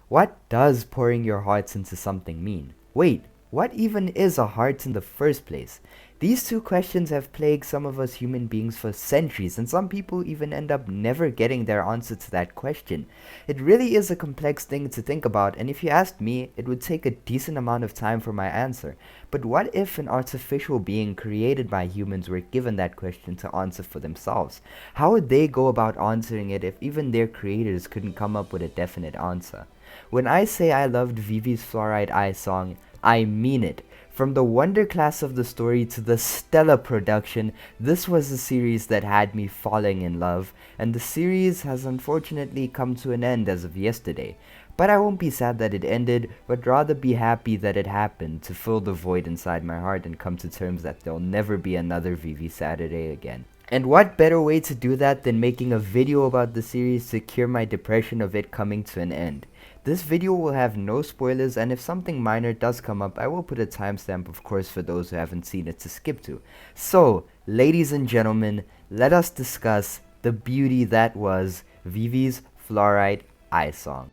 What does pouring your hearts into something mean? Wait, what even is a heart in the first place? These two questions have plagued some of us human beings for centuries, and some people even end up never getting their answer to that question. It really is a complex thing to think about, and if you asked me, it would take a decent amount of time for my answer. But what if an artificial being created by humans were given that question to answer for themselves? How would they go about answering it if even their creators couldn't come up with a definite answer? When I say I loved Vivy's Fluorite Eye song, I mean it. From the wonder class of the story to the stellar production, this was a series that had me falling in love, and the series has unfortunately come to an end as of yesterday. But I won't be sad that it ended, but rather be happy that it happened to fill the void inside my heart and come to terms that there'll never be another Vivy Saturday again. And what better way to do that than making a video about the series to cure my depression of it coming to an end. This video will have no spoilers, and if something minor does come up, I will put a timestamp, of course, for those who haven't seen it to skip to. So, ladies and gentlemen, let us discuss the beauty that was Vivy's Fluorite Eye song.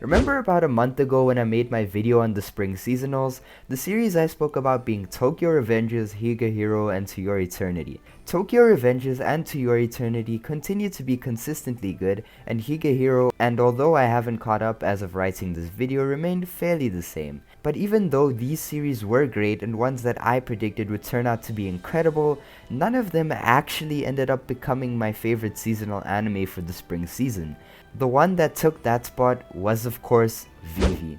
Remember about a month ago when I made my video on the spring seasonals? The series I spoke about being Tokyo Revengers, Higehiro, and To Your Eternity. Tokyo Revengers and To Your Eternity continue to be consistently good, and Higehiro, and although I haven't caught up as of writing this video, remained fairly the same. But even though these series were great and ones that I predicted would turn out to be incredible, none of them actually ended up becoming my favorite seasonal anime for the spring season. The one that took that spot was, of course, Vivy.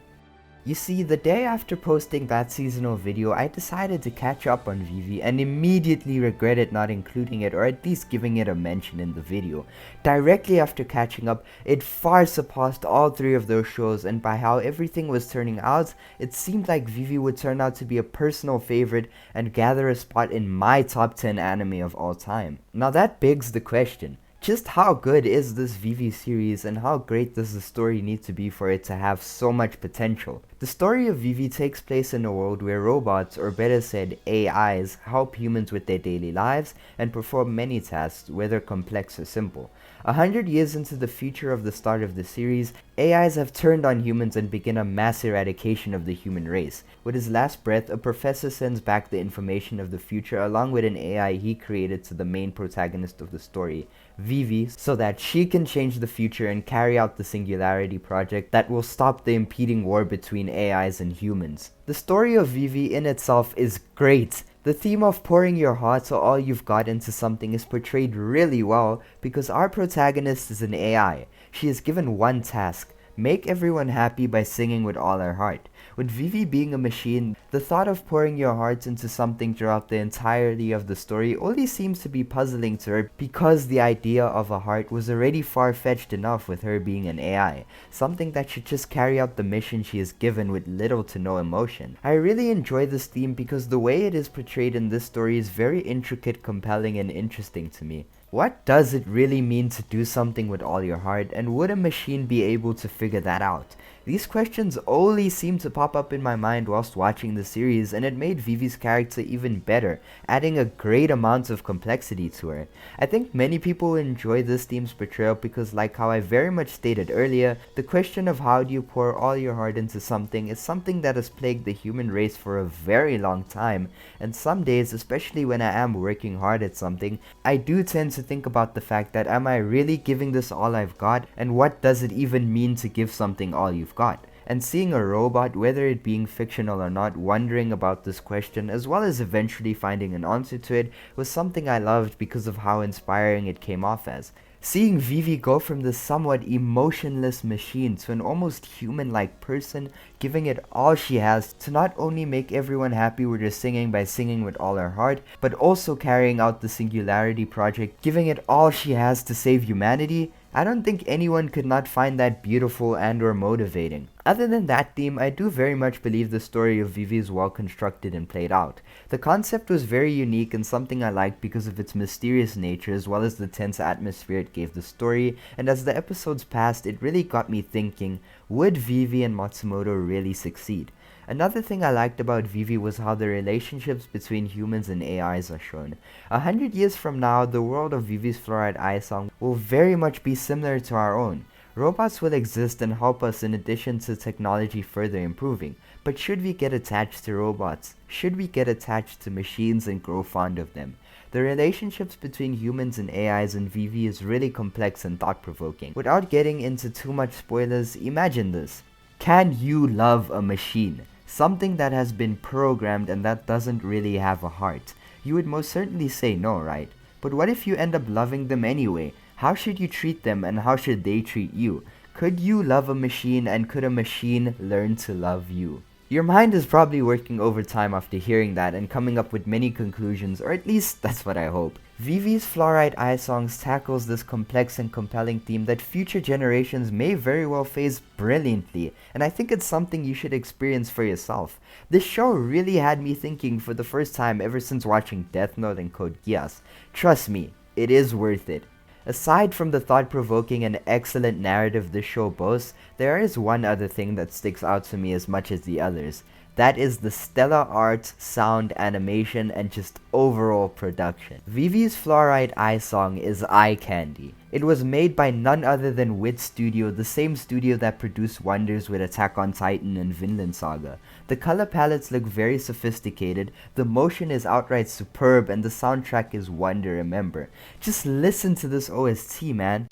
You see, the day after posting that seasonal video, I decided to catch up on Vivy and immediately regretted not including it or at least giving it a mention in the video. Directly after catching up, it far surpassed all three of those shows, and by how everything was turning out, it seemed like Vivy would turn out to be a personal favorite and gather a spot in my top 10 anime of all time. Now that begs the question. Just how good is this Vivy series, and how great does the story need to be for it to have so much potential? The story of Vivy takes place in a world where robots, or better said AIs, help humans with their daily lives and perform many tasks, whether complex or simple. 100 years into the future of the start of the series, AIs have turned on humans and begin a mass eradication of the human race. With his last breath, a professor sends back the information of the future along with an AI he created to the main protagonist of the story, Vivy, so that she can change the future and carry out the Singularity Project that will stop the impeding war between AIs and humans. The story of Vivy in itself is great. The theme of pouring your heart or all you've got into something is portrayed really well because our protagonist is an AI. She is given one task: make everyone happy by singing with all her heart. With Vivy being a machine, the thought of pouring your hearts into something throughout the entirety of the story only seems to be puzzling to her because the idea of a heart was already far-fetched enough with her being an AI, something that should just carry out the mission she is given with little to no emotion. I really enjoy this theme because the way it is portrayed in this story is very intricate, compelling, and interesting to me. What does it really mean to do something with all your heart, and would a machine be able to figure that out? These questions only seem to pop up in my mind whilst watching the series, and it made Vivy's character even better, adding a great amount of complexity to her. I think many people enjoy this theme's portrayal because, like how I very much stated earlier, the question of how do you pour all your heart into something is something that has plagued the human race for a very long time, and some days, especially when I am working hard at something, I do tend to think about the fact that am I really giving this all I've got, and what does it even mean to give something all you've got? And seeing a robot, whether it being fictional or not, wondering about this question as well as eventually finding an answer to it was something I loved because of how inspiring it came off as. Seeing Vivy go from this somewhat emotionless machine to an almost human-like person, giving it all she has to not only make everyone happy with her singing by singing with all her heart, but also carrying out the Singularity Project, giving it all she has to save humanity, I don't think anyone could not find that beautiful and or motivating. Other than that theme, I do very much believe the story of Vivy is well constructed and played out. The concept was very unique and something I liked because of its mysterious nature as well as the tense atmosphere it gave the story, and as the episodes passed, it really got me thinking, would Vivy and Matsumoto really succeed? Another thing I liked about Vivy was how the relationships between humans and AIs are shown. 100 years from now, the world of Vivy's Fluorite Eye song will very much be similar to our own. Robots will exist and help us in addition to technology further improving. But should we get attached to robots? Should we get attached to machines and grow fond of them? The relationships between humans and AIs in Vivy is really complex and thought-provoking. Without getting into too much spoilers, imagine this. Can you love a machine? Something that has been programmed and that doesn't really have a heart. You would most certainly say no, right? But what if you end up loving them anyway? How should you treat them and how should they treat you? Could you love a machine and could a machine learn to love you? Your mind is probably working overtime after hearing that and coming up with many conclusions, or at least that's what I hope. Vivy's Fluorite Eye Songs tackles this complex and compelling theme that future generations may very well face brilliantly, and I think it's something you should experience for yourself. This show really had me thinking for the first time ever since watching Death Note and Code Geass. Trust me, it is worth it. Aside from the thought-provoking and excellent narrative this show boasts, there is one other thing that sticks out to me as much as the others. That is the stellar art, sound, animation, and just overall production. Vivy's Fluorite Eye Song is eye candy. It was made by none other than Wit Studio, the same studio that produced wonders with Attack on Titan and Vinland Saga. The color palettes look very sophisticated, the motion is outright superb, and the soundtrack is one to remember. Just listen to this OST, man.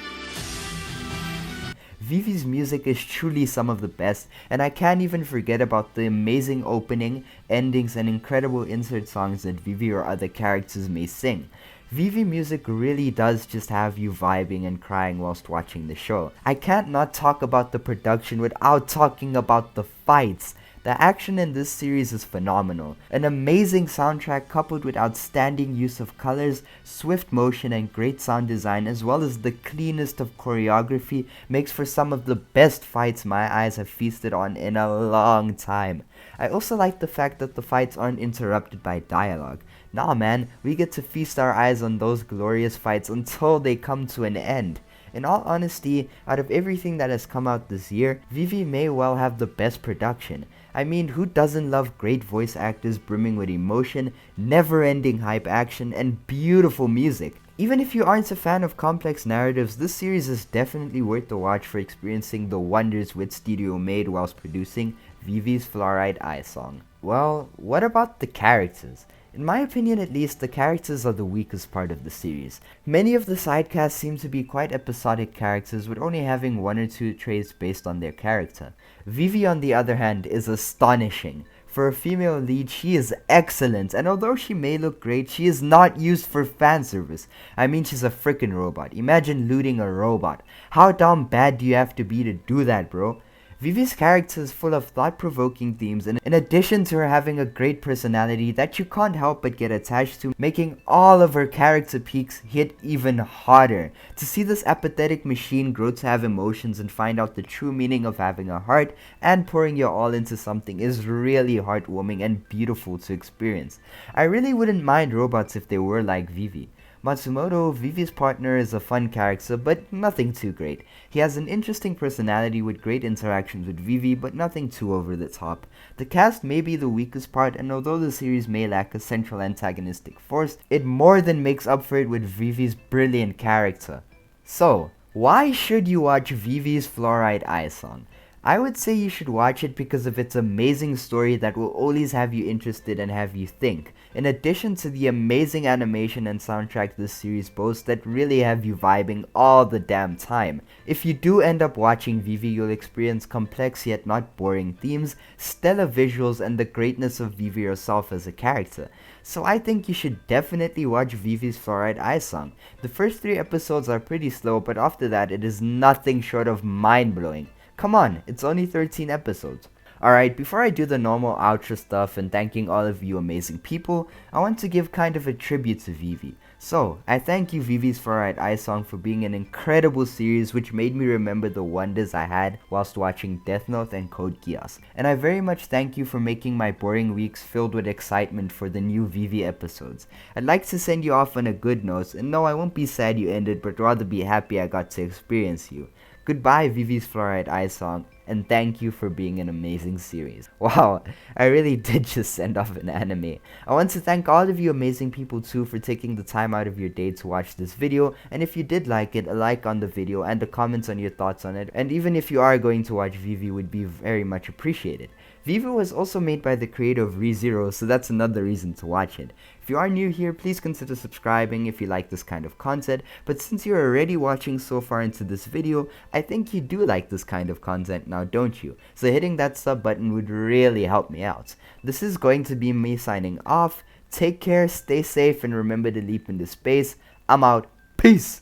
Vivy's music is truly some of the best, and I can't even forget about the amazing opening, endings, and incredible insert songs that Vivy or other characters may sing. Vivy music really does just have you vibing and crying whilst watching the show. I can't not talk about the production without talking about the fights. The action in this series is phenomenal. An amazing soundtrack coupled with outstanding use of colors, swift motion, and great sound design, as well as the cleanest of choreography, makes for some of the best fights my eyes have feasted on in a long time. I also like the fact that the fights aren't interrupted by dialogue. Nah man, we get to feast our eyes on those glorious fights until they come to an end. In all honesty, out of everything that has come out this year, Vivy may well have the best production. I mean, who doesn't love great voice actors brimming with emotion, never-ending hype action, and beautiful music? Even if you aren't a fan of complex narratives, this series is definitely worth the watch for experiencing the wonders Wit Studio made whilst producing Vivy's Fluorite Eye Song. Well, what about the characters? In my opinion at least, the characters are the weakest part of the series. Many of the sidecasts seem to be quite episodic characters with only having one or two traits based on their character. Vivy on the other hand is astonishing. For a female lead, she is excellent, and although she may look great, she is not used for fan service. I mean, she's a frickin' robot. Imagine looting a robot. How damn bad do you have to be to do that, bro? Vivy's character is full of thought-provoking themes, and in addition to her having a great personality that you can't help but get attached to, making all of her character peaks hit even harder. To see this apathetic machine grow to have emotions and find out the true meaning of having a heart and pouring your all into something is really heartwarming and beautiful to experience. I really wouldn't mind robots if they were like Vivy. Matsumoto, Vivy's partner, is a fun character, but nothing too great. He has an interesting personality with great interactions with Vivy, but nothing too over the top. The cast may be the weakest part, and although the series may lack a central antagonistic force, it more than makes up for it with Vivy's brilliant character. So, why should you watch Vivy's Fluorite Eye Song? I would say you should watch it because of its amazing story that will always have you interested and have you think, in addition to the amazing animation and soundtrack this series boasts that really have you vibing all the damn time. If you do end up watching Vivy, you'll experience complex yet not boring themes, stellar visuals, and the greatness of Vivy herself as a character. So I think you should definitely watch Vivy's Fluorite Eye Song. The first 3 episodes are pretty slow, but after that it is nothing short of mind-blowing. Come on, it's only 13 episodes. Alright, before I do the normal outro stuff and thanking all of you amazing people, I want to give kind of a tribute to Vivy. So, I thank you Vivy's Fluorite Eye Song for being an incredible series which made me remember the wonders I had whilst watching Death Note and Code Geass. And I very much thank you for making my boring weeks filled with excitement for the new Vivy episodes. I'd like to send you off on a good note, and no, I won't be sad you ended, but rather be happy I got to experience you. Goodbye, Vivy's Fluorite Eye Song, and thank you for being an amazing series. Wow, I really did just send off an anime. I want to thank all of you amazing people too for taking the time out of your day to watch this video, and if you did like it, a like on the video and a comment on your thoughts on it, and even if you are going to watch Vivy, would be very much appreciated. Vivy was also made by the creator of ReZero, so that's another reason to watch it. If you are new here, please consider subscribing if you like this kind of content, but since you're already watching so far into this video, I think you do like this kind of content now, don't you? So hitting that sub button would really help me out. This is going to be me signing off. Take care, stay safe, and remember to leap into space. I'm out. Peace!